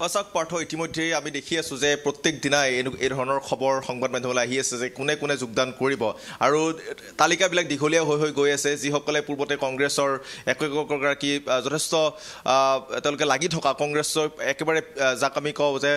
সঁচাক পাৰ্থ ইতিমধ্যে আমি দেখি আছোঁ যে প্ৰত্যেক দিনাই এই ধৰণৰ খবৰ সংবাদ মাধ্যমলৈ আহি আছে যে কোনে কোনে যোগদান কৰিব আৰু তালিকাবিলাক দীঘলীয়া হৈ গৈ আছে যিসকলে পূৰ্বতে কংগ্ৰেছৰ একগৰাকী যথেষ্ট তেওঁলোকে লাগি থকা কংগ্ৰেছৰ একেবাৰে যাক আমি কওঁ যে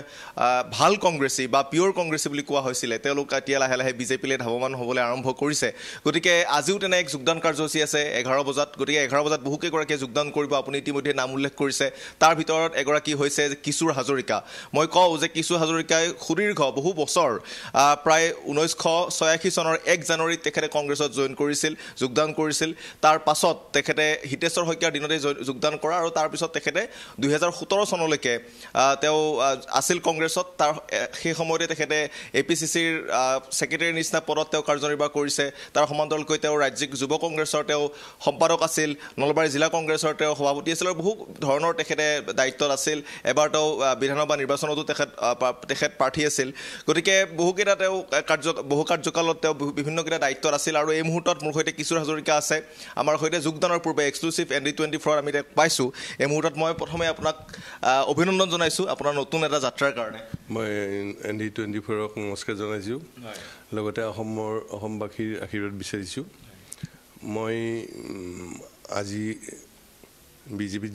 ভাল কংগ্ৰেছী বা পিয়'ৰ কংগ্ৰেছী বুলি কোৱা হৈছিলে তেওঁলোক এতিয়া লাহে লাহে বিজেপিলৈ ধাৱমান হ'বলৈ আৰম্ভ কৰিছে গতিকে আজিও তেনে এক যোগদান কাৰ্যসূচী আছে 11 বজাত গতিকে 11 বজাত বহুকেইগৰাকীয়ে যোগদান কৰিব আপুনি ইতিমধ্যে নাম উল্লেখ কৰিছে তাৰ ভিতৰত এগৰাকী হৈছে কিশোৰ হাজৰিকা মই কওঁ যে কিশোৰ হাজৰিকাই সুদীৰ্ঘ বহু বছৰ প্ৰায় 1986 চনৰ 1 জানুৱাৰীত তেখেতে কংগ্ৰেছত যোগদান কৰিছিল তাৰ পাছত তেখেতে হিতেশ্বৰ শইকীয়াৰ দিনতে যোগদান কৰা আৰু তাৰ পিছত তেখেতে 2017 চনলৈকে তেওঁ আছিল কংগ্ৰেছত তাৰ সেই সময়তে তেখেতে APCCৰ সেক্ৰেটাৰী নিচিনা পদত তেওঁ কাৰ্যনিৰ্বাহ কৰিছে তাৰ সমান্তৰালকৈ তেওঁ ৰাজ্যিক যুৱ কংগ্ৰেছৰ তেওঁ সম্পাদক আছিল নলবাৰী জিলা কংগ্ৰেছৰ তেওঁ সভাপতি আছিল আৰু বহু ধৰণৰ তেখেতে দায়িত্বত আছিল এবাৰ তেওঁ বিধানসভা নিৰ্বাচনতো তেখেত প্ৰাৰ্থী আছিল গতিকে বহুকেইটা তেওঁ বহু কাৰ্যকালত তেওঁ বিভিন্নকেইটা দায়িত্বত আছিল আৰু এই মুহূৰ্তত মোৰ সৈতে কিশোৰ হাজৰিকা আছে আমাৰ সৈতে যোগদানৰ পূৰ্বে এক্সক্লুচিভ ND24 আমি তেওঁক পাইছোঁ এই মুহূৰ্তত মই প্ৰথমে আপোনাক অভিনন্দন জনাইছোঁ আপোনাৰ নতুন এটা যাত্ৰাৰ কাৰণে মই ND24ক নমস্কাৰ জনাইছোঁ লগতে অসমবাসীৰ আশীৰ্বাদ বিচাৰিছোঁ মই আজি বিজেপিত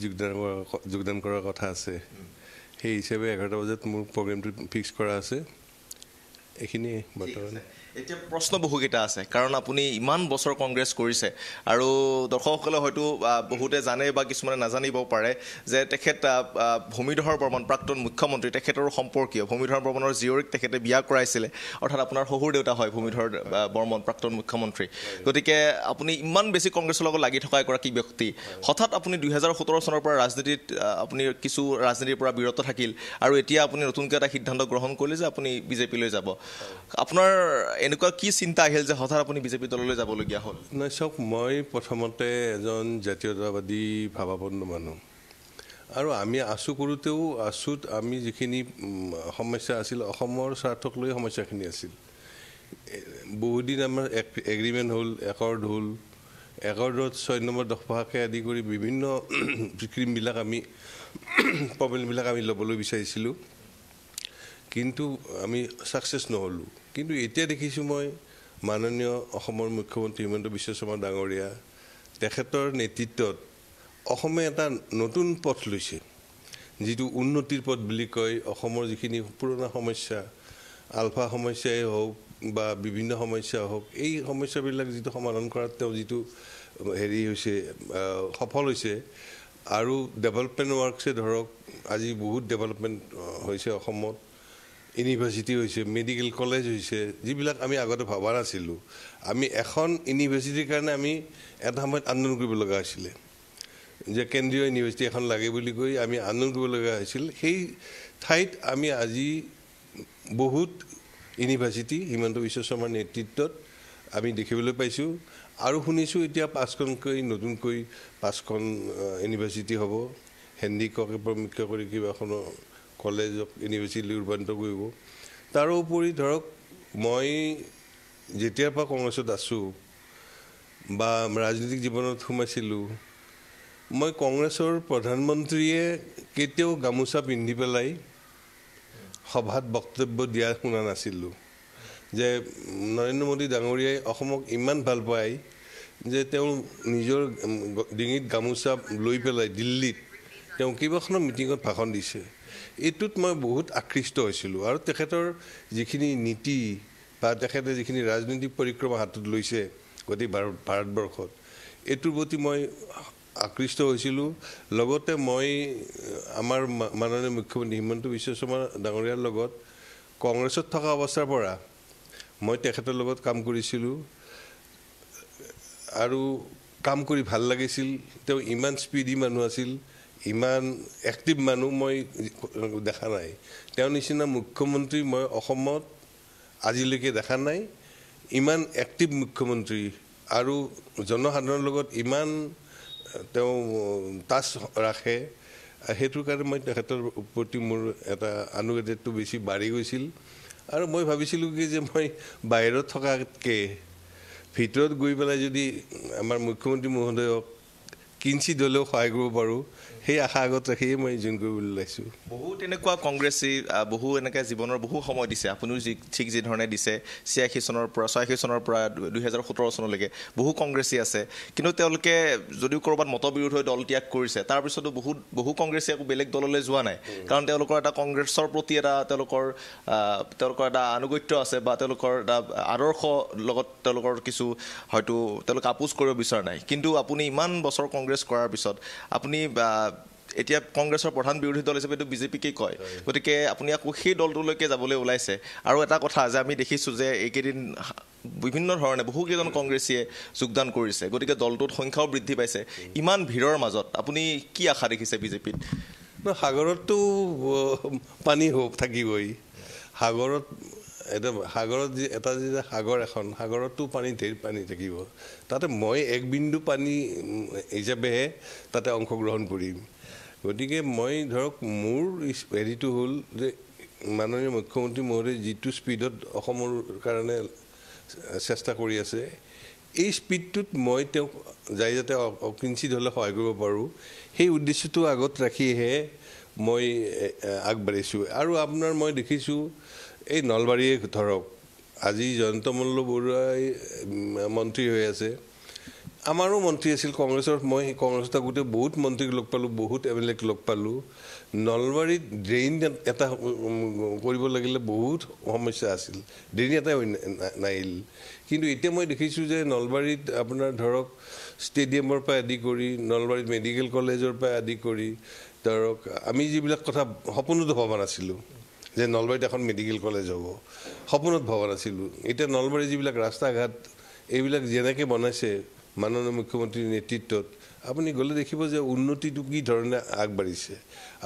যোগদান কৰাৰ কথা আছে সেই হিচাপে 11টা বজাত মোৰ প্ৰগ্ৰেমটো ফিক্স কৰা আছে এইখিনিয়ে বৰ্তমান এতিয়া প্ৰশ্ন বহুকেইটা আছে কাৰণ আপুনি ইমান বছৰ কংগ্ৰেছ কৰিছে আৰু দৰ্শকসকলে হয়তো বহুতে জানে বা কিছুমানে নাজানিব পাৰে যে তেখেত ভূমিধৰ বৰ্মন প্ৰাক্তন মুখ্যমন্ত্ৰী তেখেতৰ সম্পৰ্কীয় ভূমিধৰ বৰ্মনৰ জীয়ৰীক তেখেতে বিয়া কৰাইছিলে অৰ্থাৎ আপোনাৰ শহুৰ দেউতা হয় ভূমিধৰ বৰ্মন প্ৰাক্তন মুখ্যমন্ত্ৰী গতিকে আপুনি ইমান বেছি কংগ্ৰেছৰ লগত লাগি থকা এগৰাকী ব্যক্তি হঠাৎ আপুনি 2017 চনৰ পৰা ৰাজনীতিত আপুনি কিছু ৰাজনীতিৰ পৰা বিৰত থাকিল আৰু এতিয়া আপুনি নতুনকৈ এটা সিদ্ধান্ত গ্ৰহণ কৰিলে যে আপুনি বিজেপিলৈ যাব আপোনাৰ এনেকুৱা কি চিন্তা আহিল যে হঠাৎ আপুনি বিজেপি দললৈ যাবলগীয়া হ'ল নাই চাওক মই প্ৰথমতে এজন জাতীয়তাবাদী ভাৱাপন্ন মানুহ আৰু আমি কৰোঁতেও আমি যিখিনি সমস্যা আছিল অসমৰ স্বাৰ্থক লৈ সমস্যাখিনি আছিল বহুদিন আমাৰ এগ্ৰিমেণ্ট হ'ল একৰ্ডত 6 নম্বৰ দফাকে আদি কৰি বিভিন্ন স্কিমবিলাক আমি প্ৰব্লেমবিলাক আমি ল'বলৈ বিচাৰিছিলোঁ কিন্তু আমি ছাকচেছ নহ'লোঁ কিন্তু এতিয়া দেখিছোঁ মই মাননীয় অসমৰ মুখ্যমন্ত্ৰী হিমন্ত বিশ্ব শৰ্মা ডাঙৰীয়া তেখেতৰ নেতৃত্বত অসমে এটা নতুন পথ লৈছে যিটো উন্নতিৰ পথ বুলি কয় অসমৰ যিখিনি পুৰণা সমস্যা আলফা সমস্যাই হওক বা বিভিন্ন সমস্যা হওক এই সমস্যাবিলাক যিটো সমাধান কৰাত তেওঁ যিটো হৈছে সফল হৈছে আৰু ডেভেলপমেণ্ট ৱৰ্কছে ধৰক আজি বহুত ডেভেলপমেণ্ট হৈছে অসমত ইউনিভাৰ্চিটি হৈছে মেডিকেল কলেজ হৈছে যিবিলাক আমি আগতে ভবা নাছিলোঁ আমি এখন ইউনিভাৰ্চিটিৰ কাৰণে আমি এটা সময়ত আন্দোলন কৰিব লগা হৈছিলে যে কেন্দ্ৰীয় ইউনিভাৰ্চিটি এখন লাগে বুলি কৈ আমি আন্দোলন কৰিব লগা হৈছিল সেই ঠাইত আমি আজি বহুত ইউনিভাৰ্চিটি হিমন্ত বিশ্ব শৰ্মাৰ নেতৃত্বত আমি দেখিবলৈ পাইছোঁ আৰু শুনিছোঁ এতিয়া 5খনকৈ নতুনকৈ 5খন ইউনিভাৰ্চিটি হ'ব হেণ্ডিককে প্ৰমুখ্য কৰি কিবা এখনো কলেজক ইউনিভাৰ্চিটিলৈ ৰূপান্তৰ কৰিব তাৰোপৰি ধৰক মই যেতিয়াৰ পৰা কংগ্ৰেছত আছোঁ বা ৰাজনৈতিক জীৱনত সোমাইছিলোঁ মই কংগ্ৰেছৰ প্ৰধানমন্ত্ৰীয়ে কেতিয়াও গামোচা পিন্ধি পেলাই সভাত বক্তব্য দিয়া শুনা নাছিলোঁ যে নৰেন্দ্ৰ মোদী ডাঙৰীয়াই অসমক ইমান ভাল পায় যে তেওঁ নিজৰ ডিঙিত গামোচা লৈ পেলাই দিল্লীত তেওঁ কেইবাখনো মিটিঙত ভাষণ দিছে এইটোত মই বহুত আকৃষ্ট হৈছিলোঁ আৰু তেখেতৰ যিখিনি নীতি বা তেখেতে যিখিনি ৰাজনৈতিক পৰিক্ৰমা হাতত লৈছে গোটেই ভাৰতবৰ্ষত এইটোৰ প্ৰতি মই আকৃষ্ট হৈছিলোঁ লগতে মই আমাৰ মাননীয় মুখ্যমন্ত্ৰী হিমন্ত বিশ্ব শৰ্মা ডাঙৰীয়াৰ লগত কংগ্ৰেছত থকা অৱস্থাৰ পৰা মই তেখেতৰ লগত কাম কৰিছিলোঁ আৰু কাম কৰি ভাল লাগিছিল তেওঁ ইমান স্পীডি মানুহ আছিল ইমান এক্টিভ মানুহ মই দেখা নাই তেওঁৰ নিচিনা মুখ্যমন্ত্ৰী মই অসমত আজিলৈকে দেখা নাই ইমান এক্টিভ মুখ্যমন্ত্ৰী আৰু জনসাধাৰণৰ লগত ইমান তেওঁ টাচ ৰাখে সেইটোৰ কাৰণে মই তেখেতৰ প্ৰতি মোৰ এটা আনুগত্যটো বেছি বাঢ়ি গৈছিল আৰু মই ভাবিছিলোঁ কি যে মই বাহিৰত থকাতকৈ ভিতৰত গৈ পেলাই যদি আমাৰ মুখ্যমন্ত্ৰী মহোদয়ক কিঞ্চিত হ'লেও সহায় কৰিব পাৰোঁ সেই আশা আগত ৰাখিয়ে মই জইন কৰিবলৈ ওলাইছোঁ। বহু তেনেকুৱা কংগ্ৰেছী বহু এনেকৈ জীৱনৰ বহু সময় দিছে, আপুনিও ঠিক যিধৰণে দিছে 86 চনৰ পৰা 2017 চনলৈকে বহু কংগ্ৰেছী আছে, কিন্তু তেওঁলোকে যদিও ক'ৰবাত মতবিৰোধ হৈ দল ত্যাগ কৰিছে, তাৰপিছতো বহু কংগ্ৰেছী আকৌ বেলেগ দললৈ যোৱা নাই, কাৰণ তেওঁলোকৰ এটা কংগ্ৰেছৰ প্ৰতি এটা তেওঁলোকৰ এটা আনুগত্য আছে বা তেওঁলোকৰ এটা আদৰ্শ লগত তেওঁলোকৰ কিছু হয়তো তেওঁলোকে আপোচ কৰিব বিচৰা নাই। কিন্তু আপুনি ইমান বছৰ কংগ্ৰেছ কৰাৰ পিছত আপুনি এতিয়া কংগ্ৰেছৰ প্ৰধান বিৰোধী দল হিচাপে বিজেপিকেই কয়, গতিকে আপুনি আকৌ সেই দলটোলৈকে যাবলৈ ওলাইছে। আৰু এটা কথা যে আমি দেখিছোঁ যে এইকেইদিন বিভিন্ন ধৰণে বহুকেইজন কংগ্ৰেছীয়ে যোগদান কৰিছে, গতিকে দলটোত সংখ্যাও বৃদ্ধি পাইছে। ইমান ভিৰৰ মাজত আপুনি কি আশা দেখিছে বিজেপিত? সাগৰততো পানী থাকিবই। সাগৰত এটা যেতিয়া সাগৰ এখন, সাগৰততো ঢেৰ পানী থাকিব, তাতে মই এক বিন্দু পানী হিচাপেহে তাতে অংশগ্ৰহণ কৰিম। গতিকে মই ধৰক মোৰ হেৰিটো হ'ল যে মাননীয় মুখ্যমন্ত্ৰী মহোদয়ে যিটো স্পীডত অসমৰ কাৰণে চেষ্টা কৰি আছে, এই স্পীডটোত মই তেওঁক যাতে কিঞ্চিত হ'লে সহায় কৰিব পাৰোঁ, সেই উদ্দেশ্যটো আগত ৰাখিহে মই আগবাঢ়িছোঁ। আৰু আপোনাৰ মই দেখিছোঁ এই নলবাৰীয়ে ধৰক আজি জয়ন্ত মল্ল বৰুৱাই মন্ত্ৰী হৈ আছে, আমাৰো মন্ত্ৰী আছিল কংগ্ৰেছৰ। মই কংগ্ৰেছত থাকোঁতে বহুত মন্ত্ৰীক লগ পালোঁ, বহুত MLAক লগ পালোঁ। নলবাৰীত ড্ৰেইন এটা কৰিব লাগিলে বহুত সমস্যা আছিল, ড্ৰেইন এটাই নাহিল। কিন্তু এতিয়া মই দেখিছোঁ যে নলবাৰীত আপোনাৰ ধৰক ষ্টেডিয়ামৰ পৰা আদি কৰি, নলবাৰীত মেডিকেল কলেজৰ পৰা আদি কৰি ধৰক আমি যিবিলাক কথা সপোনতো ভবা নাছিলোঁ যে নলবাৰীত এখন মেডিকেল কলেজ হ'ব, সপোনত ভবা নাছিলোঁ। এতিয়া নলবাৰীৰ যিবিলাক ৰাস্তা ঘাট এইবিলাক যেনেকৈ বনাইছে মাননীয় মুখ্যমন্ত্ৰীৰ নেতৃত্বত, আপুনি গ'লে দেখিব যে উন্নতিটো কি ধৰণে আগবাঢ়িছে।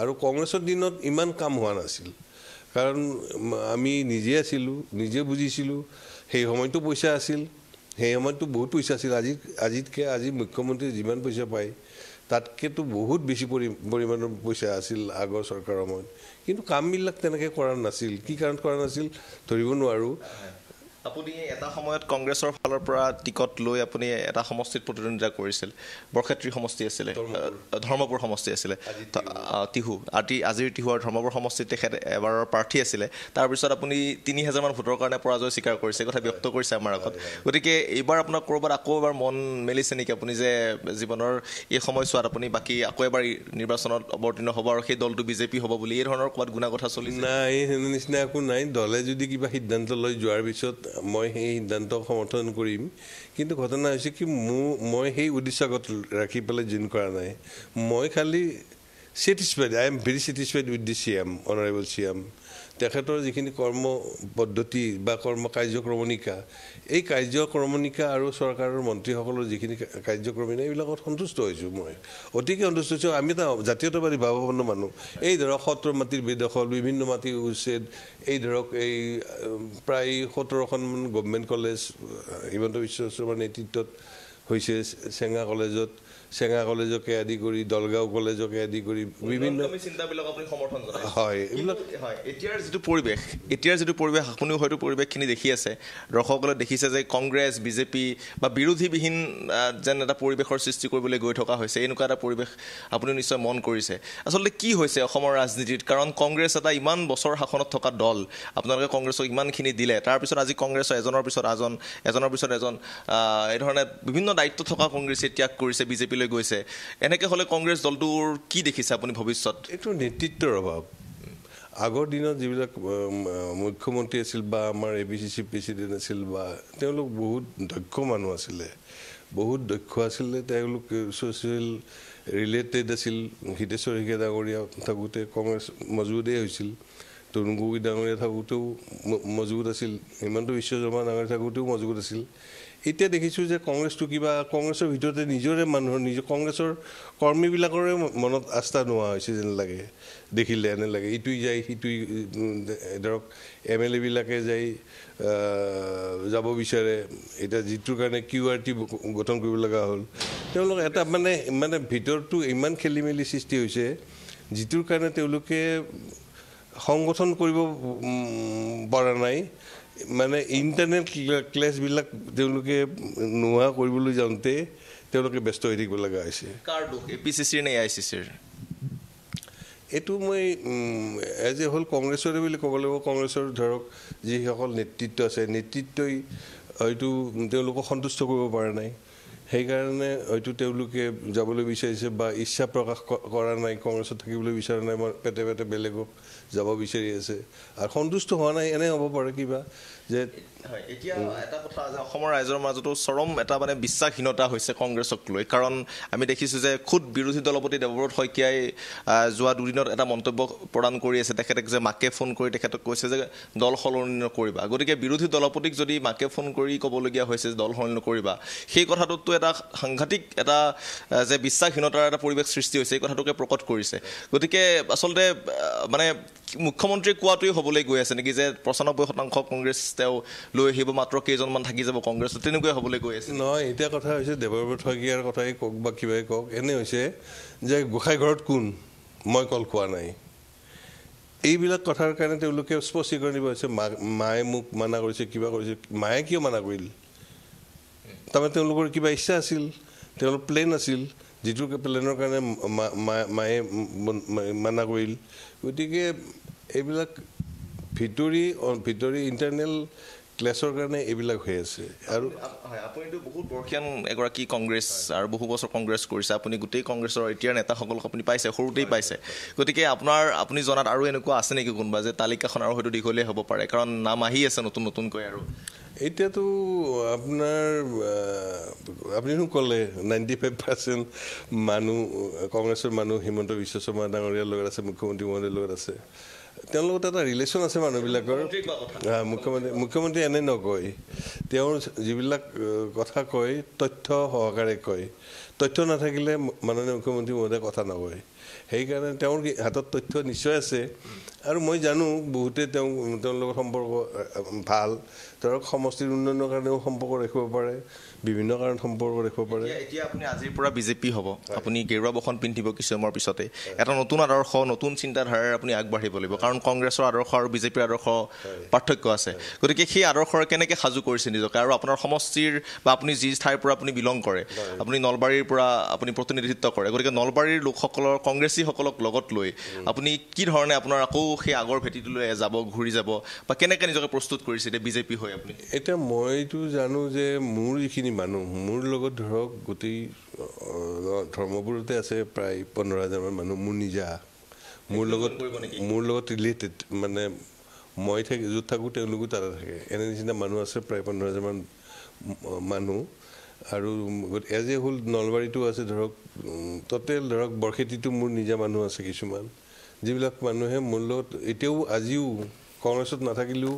আৰু কংগ্ৰেছৰ দিনত ইমান কাম হোৱা নাছিল, কাৰণ আমি নিজে আছিলোঁ, নিজে বুজিছিলোঁ। সেই সময়তো পইচা আছিল, সেই সময়তো বহুত পইচা আছিল। আজিতকৈ আজি মুখ্যমন্ত্ৰীয়ে যিমান পইচা পায় তাতকৈতো বহুত বেছি পৰিমাণৰ পইচা আছিল আগৰ চৰকাৰৰ সময়ত, কিন্তু কামবিলাক তেনেকৈ কৰা নাছিল। কি কাৰণত কৰা নাছিল ধৰিব নোৱাৰোঁ। আপুনি এটা সময়ত কংগ্ৰেছৰ ফালৰ পৰা টিকট লৈ আপুনি এটা সমষ্টিত প্ৰতিদ্বন্দ্বিতা কৰিছিল, বৰক্ষেত্ৰী সমষ্টি আছিলে, ধৰ্মপুৰ সমষ্টি আছিলে, টিহু আজিৰ টিহু আৰু ধৰ্মপুৰ সমষ্টিত তেখেত এবাৰৰ প্ৰাৰ্থী আছিলে। তাৰপিছত আপুনি 3000মান ভোটৰ কাৰণে পৰাজয় স্বীকাৰ কৰিছে, কথা ব্যক্ত কৰিছে আমাৰ আগত। গতিকে এইবাৰ আপোনাৰ ক'ৰবাত আকৌ এবাৰ মন মেলিছে নেকি আপুনি যে জীৱনৰ এই সময়ছোৱাত আপুনি বাকী আকৌ এবাৰ নিৰ্বাচনত অৱতীৰ্ণ হ'ব আৰু সেই দলটো বিজেপি হ'ব বুলি এই ধৰণৰ ক'ৰবাত গুণা কথা চলিছে? নাই, সেনে নিচিনা একো নাই। দলে যদি কিবা সিদ্ধান্ত লৈ যোৱাৰ পিছত মই সেই সিদ্ধান্তক সমৰ্থন কৰিম, কিন্তু ঘটনা হৈছে কি মই সেই উদ্দেশ্য আগত ৰাখি পেলাই জইন কৰা নাই। মই খালি satisfied, I am very satisfied with the CM, honourable CM। তেখেতৰ যিখিনি কৰ্ম পদ্ধতি বা কাৰ্যক্ৰমণিকা, এই কাৰ্যক্ৰমণিকা আৰু চৰকাৰৰ মন্ত্ৰীসকলৰ যিখিনি কাৰ্যক্ৰমণিকা এইবিলাকত সন্তুষ্ট হৈছোঁ। মই অতিকে সন্তুষ্ট হৈছোঁ। আমি এটা জাতীয়তাবাদী ভাৱাপন্ন মানুহ। এই ধৰক সত্ৰ মাটিৰ বেদখল, বিভিন্ন মাটিৰ উচ্ছেদ, এই ধৰক এই প্ৰায় 17খনমান গভমেণ্ট কলেজ হিমন্ত বিশ্ব শৰ্মাৰ নেতৃত্বত হৈছে, চেঙা কলেজকে আদি কৰি দলগাঁও কলেজকে আদি কৰি বিভিন্ন চিন্তাবিলাক আপুনি সমৰ্থন জনায়? হয়, এইবিলাক এতিয়াৰ যিটো পৰিৱেশ আপুনিও হয়তো পৰিৱেশখিনি দেখি আছে, দৰ্শকসকলে দেখিছে যে কংগ্ৰেছ বিজেপি বা বিৰোধীবিহীন যেন এটা পৰিৱেশৰ সৃষ্টি কৰিবলৈ গৈ থকা হৈছে। এনেকুৱা এটা পৰিৱেশ আপুনি নিশ্চয় মন কৰিছে। আচলতে কি হৈছে অসমৰ ৰাজনীতিত? কাৰণ কংগ্ৰেছ এটা ইমান বছৰ শাসনত থকা দল, আপোনালোকে কংগ্ৰেছক ইমানখিনি দিলে, তাৰপিছত আজি কংগ্ৰেছৰ এজনৰ পিছত এজন এই ধৰণে বিভিন্ন দায়িত্ব থকা কংগ্ৰেছে ত্যাগ কৰিছে, বিজেপিলৈ গৈছে। এনেকৈ হ'লে কংগ্ৰেছ দলটোৰ কি দেখিছে আপুনি ভৱিষ্যত? এইটো নেতৃত্বৰ অভাৱ। আগৰ দিনত যিবিলাক মুখ্যমন্ত্ৰী আছিল বা আমাৰ APCC প্ৰেচিডেণ্ট আছিল, বা তেওঁলোক বহুত দক্ষ মানুহ আছিলে, তেওঁলোক ছ'চিয়েল ৰিলেটেড আছিল। হিতেশ্বৰ শইকীয়া ডাঙৰীয়া থাকোঁতে কংগ্ৰেছ মজবুতেই হৈছিল, তৰুণ গগৈ ডাঙৰীয়া থাকোঁতেও মজবুত আছিল, হিমন্ত বিশ্ব শৰ্মা ডাঙৰীয়া থাকোঁতেও মজবুত আছিল। এতিয়া দেখিছোঁ যে কংগ্ৰেছটো কিবা কংগ্ৰেছৰ ভিতৰতে নিজৰে মানুহৰ কংগ্ৰেছৰ কৰ্মীবিলাকৰে মনত আস্থা নোহোৱা হৈছে যেন লাগে। দেখিলে এনে লাগে ইটোই যায় সিটোই, ধৰক MLAবিলাকে যাব বিচাৰে। এতিয়া যিটোৰ কাৰণে QRT গঠন কৰিব লগা হ'ল, তেওঁলোক এটা মানে ভিতৰটো ইমান খেলি মেলি সৃষ্টি হৈছে, যিটোৰ কাৰণে তেওঁলোকে সংগঠন কৰিব পৰা নাই। মানে ইণ্টাৰনেল ক্লেছবিলাক তেওঁলোকে নোহোৱা কৰিবলৈ যাওঁতে তেওঁলোকে ব্যস্ত হৈ থাকিব লগা হৈছে। কাৰ দুখ, APCCৰ নে AICCৰ? এইটো মই এজ এ হ'ল কংগ্ৰেছৰে বুলি ক'ব লাগিব কংগ্ৰেছৰ ধৰক যিসকল নেতৃত্ব আছে নেতৃত্বই হয়তো তেওঁলোকক সন্তুষ্ট কৰিব পৰা নাই সেইকাৰণে হয়তো তেওঁলোকে যাবলৈ বিচাৰিছে বা ইচ্ছা প্ৰকাশ কৰা নাই কংগ্ৰেছত থাকিবলৈ বিচৰা নাই মই পেটে পেটে বেলেগক যাব বিচাৰি আছে আৰু সন্তুষ্ট হোৱা নাই এনে হ'ব পাৰে কিবা যে এতিয়া এটা কথা যে অসমৰ ৰাইজৰ মাজতো চৰম এটা মানে বিশ্বাসহীনতা হৈছে কংগ্ৰেছক লৈ কাৰণ আমি দেখিছোঁ যে খুদ বিৰোধী দলপতি দেৱব্ৰত শইকীয়াই যোৱা দুদিনত এটা মন্তব্য প্ৰদান কৰি আছে তেখেতে যে মাকে ফোন কৰি তেখেতক কৈছে যে দল সলনি নকৰিবা গতিকে বিৰোধী দলপতিক যদি মাকে ফোন কৰি ক'বলগীয়া হৈছে যে দল সলনি নকৰিবা সেই কথাটোতো এটা সাংঘাতিক এটা যে বিশ্বাসহীনতাৰ এটা পৰিৱেশ সৃষ্টি হৈছে এই কথাটোকে প্ৰকট কৰিছে গতিকে আচলতে মানে মুখ্যমন্ত্ৰীয়ে কোৱাটোৱেই হ'বলৈ গৈ আছে নেকি যে ৯৫% কংগ্ৰেছ তেওঁ লৈ আহিব মাত্ৰ কেইজনমান থাকি যাব কংগ্ৰেছত তেনেকুৱাই হ'বলৈ গৈ আছে নহয় এতিয়া কথা হৈছে দেৱব্ৰত শইকীয়াৰ কথাই কওক বা কিবাই কওক এনে হৈছে যে গোসাঁই ঘৰত কোন মই কল খোৱা নাই এইবিলাক কথাৰ কাৰণে তেওঁলোকে স্পষ্টীকৰণ দিব হৈছে মায়ে মোক মানা কৰিছে কিবা কৰিছে মায়ে কিয় মানা কৰিল তাৰমানে তেওঁলোকৰ কিবা ইচ্ছা আছিল তেওঁলোকৰ প্লেন আছিল যিটো প্লেনৰ কাৰণে মায়ে মানা কৰিল গতিকে এইবিলাক ভিতৰি ইণ্টাৰনেল ক্লেছৰ কাৰণে এইবিলাক হৈ আছে আৰু আপুনিতো বহুত বৰ্ষীয়ান এগৰাকী কংগ্ৰেছ আৰু বহু বছৰ কংগ্ৰেছ কৰিছে আপুনি গোটেই কংগ্ৰেছৰ এতিয়াৰ নেতাসকলক আপুনি পাইছে সৰুতেই পাইছে গতিকে আপুনি জনাত আৰু এনেকুৱা আছে নেকি কোনোবা যে তালিকাখন আৰু হয়তো দীঘলীয়া হ'ব পাৰে কাৰণ নাম আহি আছে নতুনকৈ আৰু এতিয়াতো আপোনাৰ আপুনিও ক'লে 95% মানুহ কংগ্ৰেছৰ মানুহ হিমন্ত বিশ্ব শৰ্মা ডাঙৰীয়াৰ লগত আছে মুখ্যমন্ত্ৰী মহোদয়ৰ লগত আছে তেওঁৰ লগত এটা ৰিলেশ্যন আছে মানুহবিলাকৰ মুখ্যমন্ত্ৰী এনে নকয় তেওঁৰ যিবিলাক কথা কয় তথ্য সহকাৰে কয় তথ্য নাথাকিলে মাননীয় মুখ্যমন্ত্ৰী মহোদয়ে কথা নকয় সেইকাৰণে তেওঁৰ হাতত তথ্য নিশ্চয় আছে আৰু মই জানো বহুতে তেওঁৰ লগত সম্পৰ্ক ভাল ধৰক সমষ্টিৰ উন্নয়নৰ কাৰণেও সম্পৰ্ক ৰাখিব পাৰে বিভিন্ন কাৰণত সম্পৰ্ক ৰাখিব পাৰে এতিয়া আপুনি আজিৰ পৰা বিজেপি হ'ব আপুনি গেৰুৱা বসন পিন্ধিব কিছু সময়ৰ পিছতে এটা নতুন আদৰ্শ নতুন চিন্তাধাৰাৰে আপুনি আগবাঢ়িব লাগিব কাৰণ কংগ্ৰেছৰ আদৰ্শ আৰু বিজেপিৰ আদৰ্শ পাৰ্থক্য আছে গতিকে সেই আদৰ্শৰে কেনেকৈ সাজু কৰিছে নিজকে আৰু আপোনাৰ সমষ্টিৰ বা আপুনি যি ঠাইৰ পৰা আপুনি বিলং কৰে আপুনি নলবাৰীৰ পৰা আপুনি প্ৰতিনিধিত্ব কৰে গতিকে নলবাৰীৰ লোকসকলৰ কংগ্ৰেছীসকলক লগত লৈ আপুনি কি ধৰণে আপোনাৰ আকৌ সেই আগৰ ভেটিটোলৈ যাব ঘূৰি যাব বা কেনেকৈ নিজকে প্ৰস্তুত কৰিছে এতিয়া বিজেপি হৈ আপুনি এতিয়া মইতো জানো যে মোৰ যিখিনি মানুহ মোৰ লগত ধৰক গোটেই ধৰ্মপুৰতে আছে প্ৰায় 15,000 মানুহ মোৰ নিজা মোৰ লগত ৰিলেটেড মানে মই য'ত থাকোঁ তেওঁলোকো তাতে থাকে এনে নিচিনা মানুহ আছে প্ৰায় 15,000 মানুহ আৰু এজ এ হ'ল নলবাৰীতো আছে ধৰক টোটেল ধৰক বৰখেতিটো মোৰ নিজা মানুহ আছে কিছুমান যিবিলাক মানুহে মোৰ লগত এতিয়াও আজিও কংগ্ৰেছত নাথাকিলেও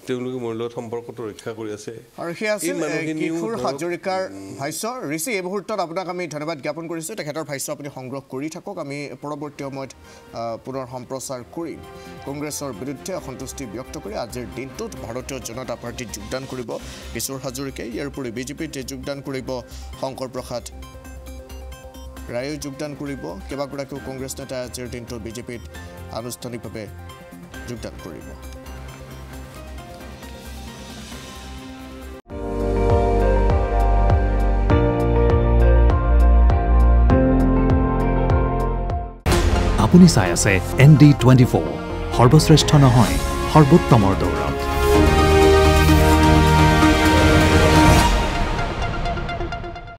তেওঁলোকে মোৰ লগত সম্পৰ্কটো ৰক্ষা কৰি আছে আৰু সেই আছিল কিশোৰ হাজৰিকাৰ ভাষ্য ঋষি এই মুহূৰ্তত আপোনাক আমি ধন্যবাদ জ্ঞাপন কৰিছোঁ তেখেতৰ ভাষ্য আপুনি সংগ্ৰহ কৰি থাকক আমি পৰৱৰ্তী সময়ত পুনৰ সম্প্ৰচাৰ কৰিম কংগ্ৰেছৰ বিৰুদ্ধে অসন্তুষ্টি ব্যক্ত কৰি আজিৰ দিনটোত ভাৰতীয় জনতা পাৰ্টীত যোগদান কৰিব কিশোৰ হাজৰিকাই ইয়াৰ উপৰি বিজেপিত যোগদান কৰিব শংকৰ প্ৰসাদ ৰায়েও যোগদান কৰিব কেইবাগৰাকীও কংগ্ৰেছ নেতাই আজিৰ দিনটোত বিজেপিত আনুষ্ঠানিকভাৱে যোগদান কৰিব আপুনি চাই আছে ND24 সৰ্বশ্ৰেষ্ঠ নহয় সৰ্বোত্তমৰ দৌৰ